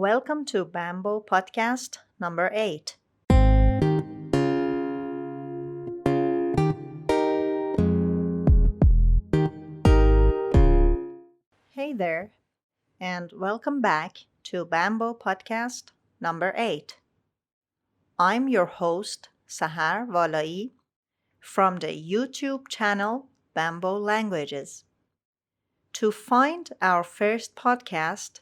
Welcome to Bamboo Podcast number 8. Hey there, and welcome back to Bamboo Podcast number 8. I'm your host, Sahar Walai, from the YouTube channel Bamboo Languages. To find our first podcast,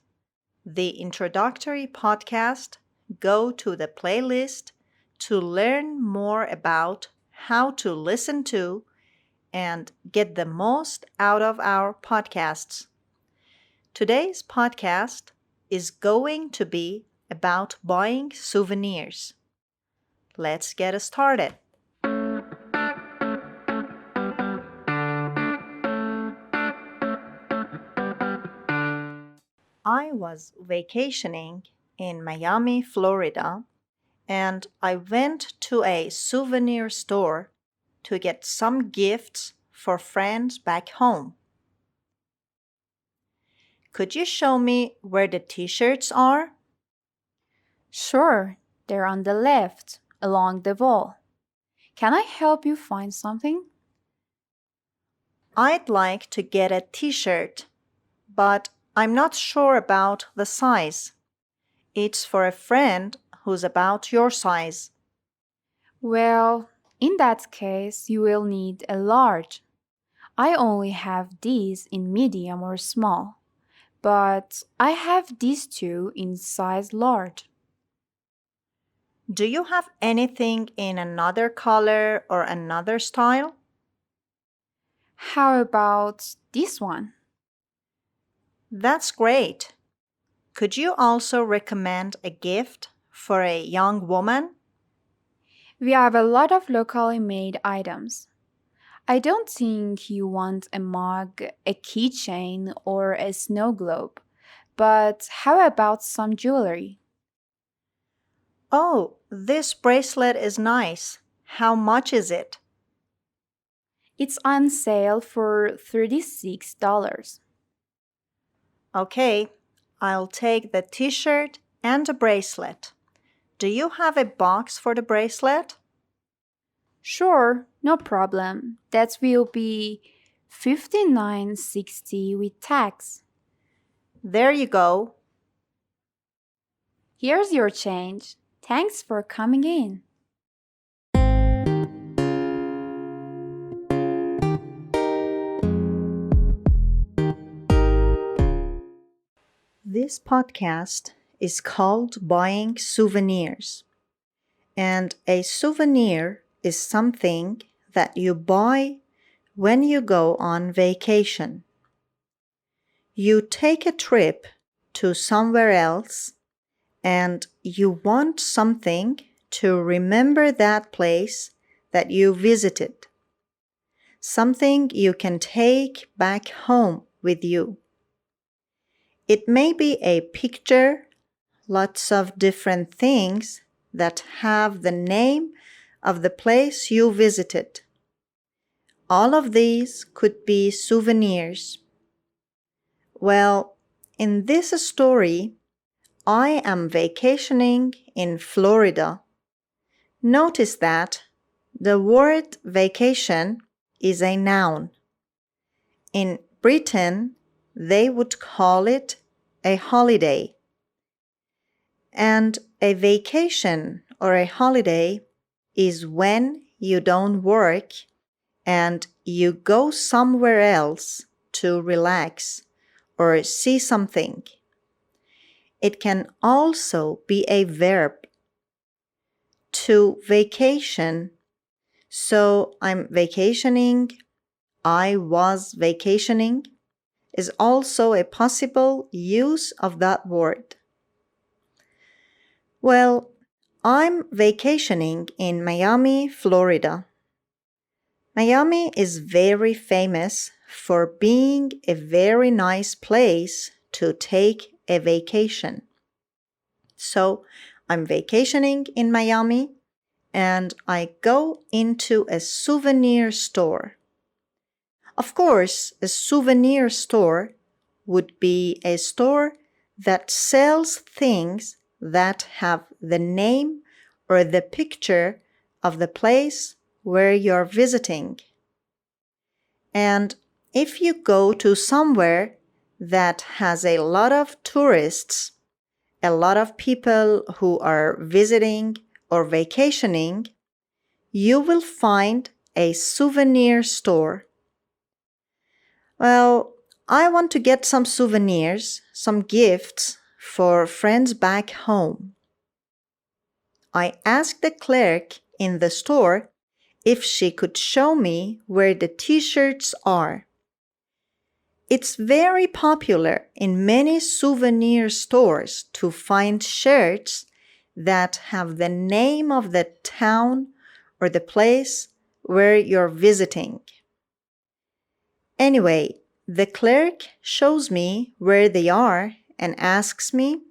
the introductory podcast, go to the playlist to learn more about how to listen to and get the most out of our podcasts. Today's podcast is going to be about buying souvenirs. Let's get started. I was vacationing in Miami, Florida, and I went to a souvenir store to get some gifts for friends back home. Could you show me where the t-shirts are? Sure, they're on the left, along the wall. Can I help you find something? I'd like to get a t-shirt, but I'm not sure about the size. It's for a friend who's about your size. Well, in that case, you will need a large. I only have these in medium or small, but I have these two in size large. Do you have anything in another color or another style? How about this one? That's great. Could you also recommend a gift for a young woman? We have a lot of locally made items. I don't think you want a mug, a keychain, or a snow globe, but how about some jewelry? Oh, this bracelet is nice. How much is it? It's on sale for $36. Okay, I'll take the t-shirt and the bracelet. Do you have a box for the bracelet? Sure, no problem. That will be $59.60 with tax. There you go. Here's your change. Thanks for coming in. This podcast is called Buying Souvenirs. And a souvenir is something that you buy when you go on vacation. You take a trip to somewhere else and you want something to remember that place that you visited. Something you can take back home with you. It may be a picture, lots of different things that have the name of the place you visited. All of these could be souvenirs. Well, in this story, I am vacationing in Florida. Notice that the word vacation is a noun. In Britain, they would call it a holiday. And a vacation or a holiday is when you don't work and you go somewhere else to relax or see something. It can also be a verb. To vacation. So I'm vacationing, I was vacationing, is also a possible use of that word. Well, I'm vacationing in Miami, Florida. Miami is very famous for being a very nice place to take a vacation. So I'm vacationing in Miami and I go into a souvenir store. Of course, a souvenir store would be a store that sells things that have the name or the picture of the place where you're visiting. And if you go to somewhere that has a lot of tourists, a lot of people who are visiting or vacationing, you will find a souvenir store. Well, I want to get some souvenirs, some gifts for friends back home. I asked the clerk in the store if she could show me where the t-shirts are. It's very popular in many souvenir stores to find shirts that have the name of the town or the place where you're visiting. Anyway, the clerk shows me where they are and asks me,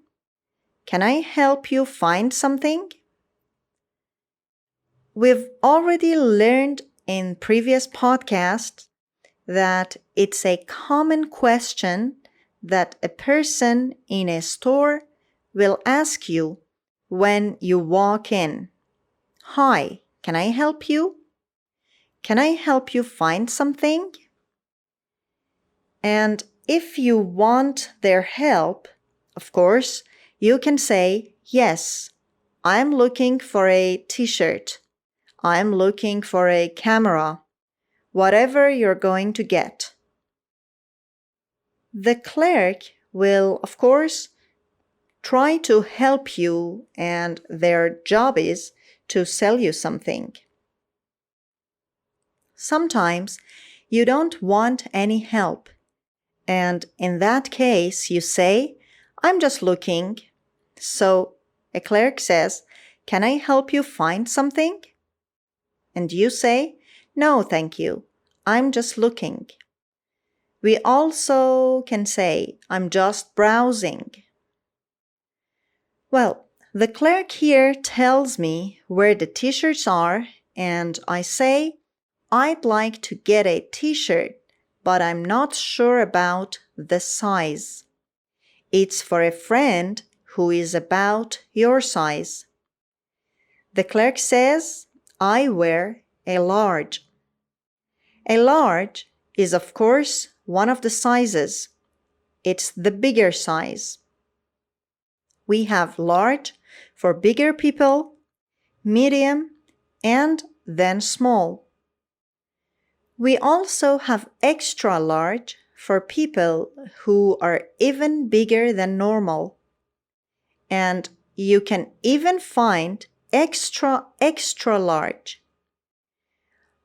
"Can I help you find something?" We've already learned in previous podcasts that it's a common question that a person in a store will ask you when you walk in. "Hi, can I help you? Can I help you find something?" And if you want their help, of course, you can say, "Yes, I'm looking for a t-shirt. I'm looking for a camera," whatever you're going to get. The clerk will, of course, try to help you, and their job is to sell you something. Sometimes you don't want any help, and in that case you say, "I'm just looking." So a clerk says, "Can I help you find something?" And you say, "No, thank you. I'm just looking." We also can say, "I'm just browsing." Well, the clerk here tells me where the t-shirts are, and I say, "I'd like to get a t-shirt, but I'm not sure about the size. It's for a friend who is about your size." The clerk says, "I wear a large." A large is, of course, one of the sizes. It's the bigger size. We have large for bigger people, medium, and then small. We also have extra large for people who are even bigger than normal. And you can even find extra, extra large.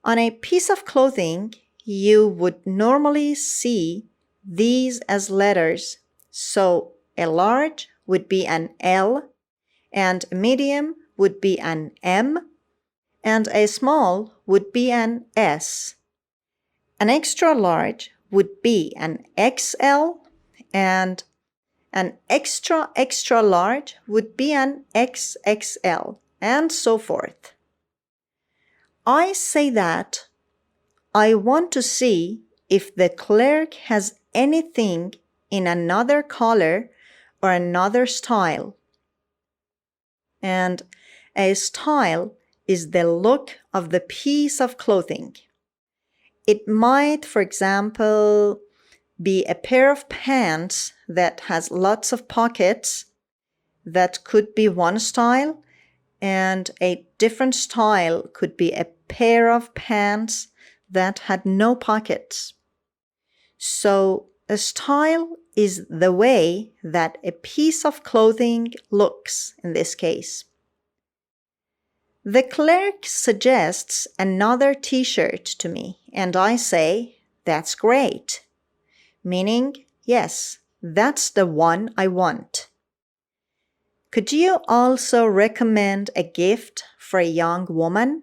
On a piece of clothing, you would normally see these as letters. So a large would be an L, and a medium would be an M, and a small would be an S. An extra large would be an XL, and an extra, extra large would be an XXL, and so forth. I say that I want to see if the clerk has anything in another color or another style. And a style is the look of the piece of clothing. It might, for example, be a pair of pants that has lots of pockets. That could be one style, and a different style could be a pair of pants that had no pockets. So a style is the way that a piece of clothing looks in this case. The clerk suggests another t-shirt to me, and I say, "That's great," meaning, yes, that's the one I want. Could you also recommend a gift for a young woman?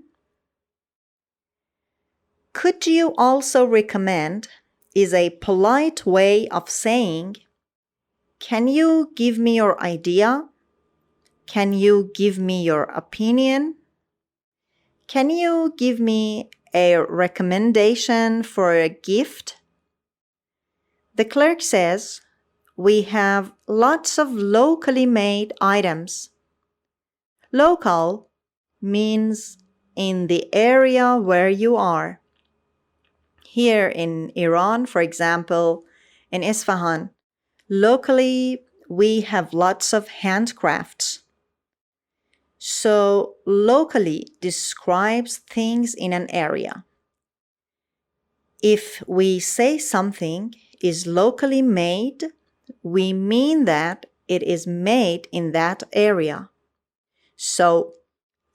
Could you also recommend is a polite way of saying, "Can you give me your idea? Can you give me your opinion? Can you give me a recommendation for a gift?" The clerk says, we have lots of locally made items. Local means in the area where you are. Here in Iran, for example, in Isfahan, locally we have lots of handcrafts. So locally describes things in an area. If we say something is locally made, we mean that it is made in that area. So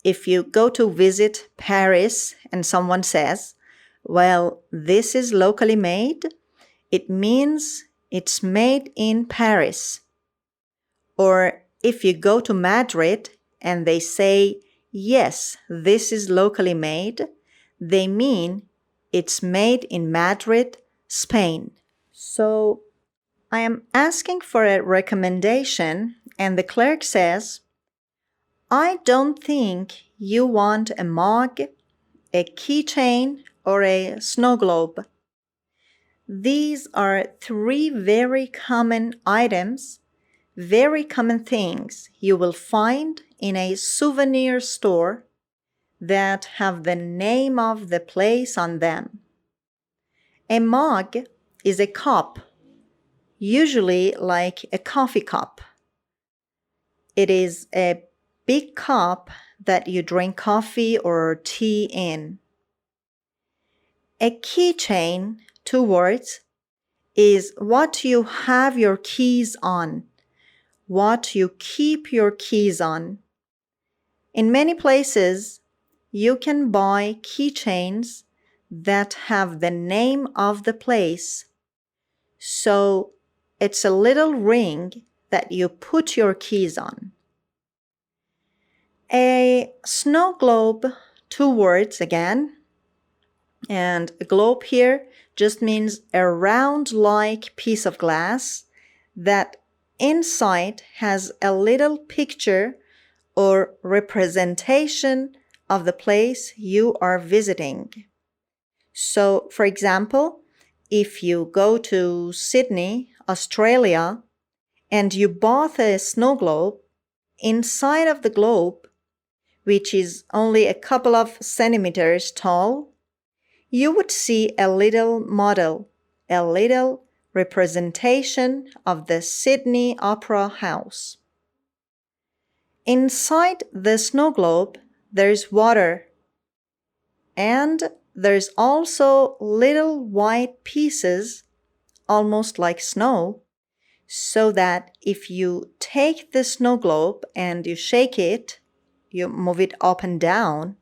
if you go to visit Paris and someone says, well, this is locally made, it means it's made in Paris. Or if you go to Madrid and they say, yes, this is locally made, they mean it's made in Madrid, Spain. So I am asking for a recommendation and the clerk says, I don't think you want a mug, a keychain, or a snow globe. These are 3 very common items, very common things you will find in a souvenir store that have the name of the place on them. A mug is a cup, usually like a coffee cup. It is a big cup that you drink coffee or tea in. A keychain, 2 words, is what you have your keys on, what you keep your keys on. In many places, you can buy keychains that have the name of the place. So it's a little ring that you put your keys on. A snow globe, 2 words again. And a globe here just means a round-like piece of glass that inside has a little picture or representation of the place you are visiting. So, for example, if you go to Sydney, Australia, and you bought a snow globe, inside of the globe, which is only a couple of centimeters tall, you would see a little model, a little representation of the Sydney Opera House. Inside the snow globe, there's water, and there's also little white pieces, almost like snow, so that if you take the snow globe and you shake it, you move it up and down,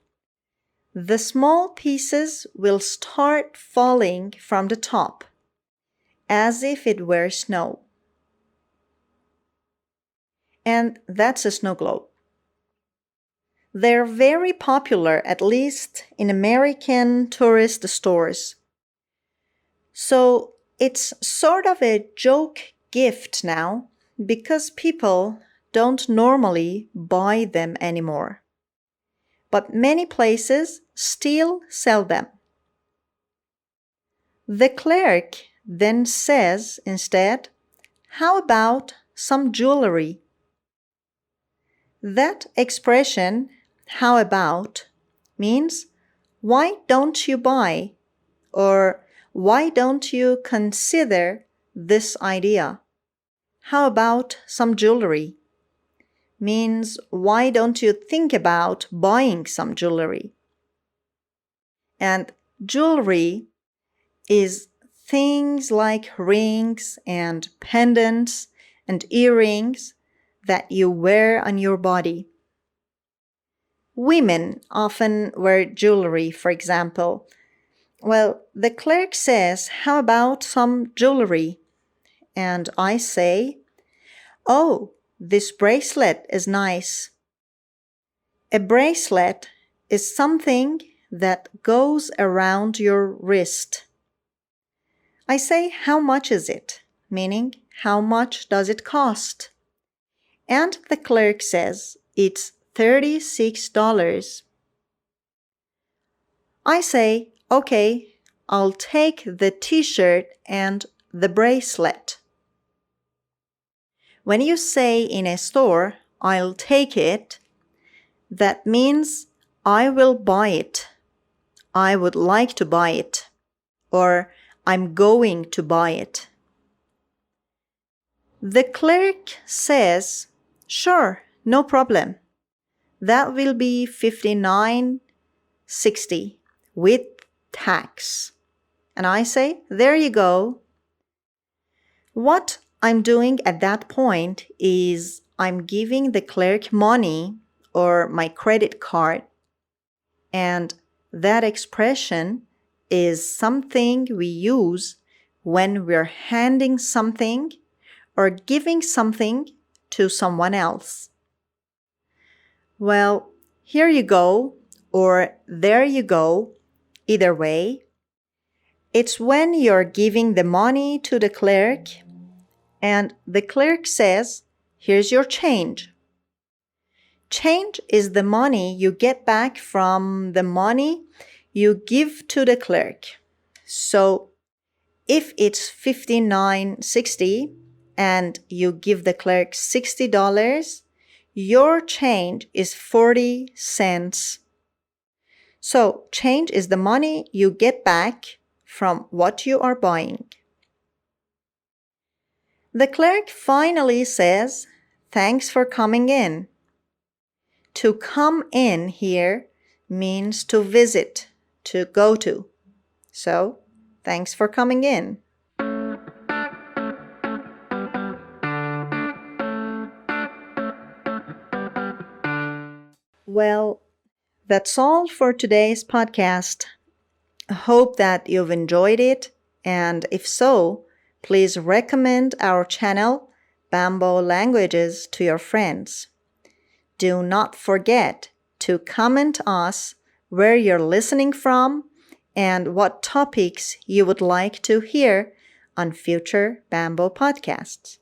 the small pieces will start falling from the top, as if it were snow. And that's a snow globe. They're very popular, at least in American tourist stores. So it's sort of a joke gift now, because people don't normally buy them anymore. But many places still sell them. The clerk then says instead, how about some jewelry? That expression, how about, means why don't you buy, or why don't you consider this idea? How about some jewelry? Means why don't you think about buying some jewelry? And jewelry is things like rings and pendants and earrings that you wear on your body. Women often wear jewelry, for example. Well, the clerk says, how about some jewelry? And I say, oh, this bracelet is nice. A bracelet is something that goes around your wrist. I say, how much is it? Meaning, how much does it cost? And the clerk says, it's $36. I say, okay, I'll take the t-shirt and the bracelet. When you say in a store, I'll take it, that means I will buy it. I would like to buy it. Or I'm going to buy it. The clerk says, sure, no problem. That will be $59.60 with tax. And I say, there you go. What I'm doing at that point is I'm giving the clerk money or my credit card. And that expression is something we use when we're handing something or giving something to someone else. Well, here you go or there you go, either way. It's when you're giving the money to the clerk and the clerk says, here's your change. Change is the money you get back from the money you give to the clerk. So if it's $59.60 and you give the clerk $60, your change is 40 cents. So change is the money you get back from what you are buying. The clerk finally says, thanks for coming in. To come in here means to visit, to go to. So, thanks for coming in. Well, that's all for today's podcast. I hope that you've enjoyed it, and if so, please recommend our channel, Bamboo Languages, to your friends. Do not forget to comment us where you're listening from and what topics you would like to hear on future Bamboo podcasts.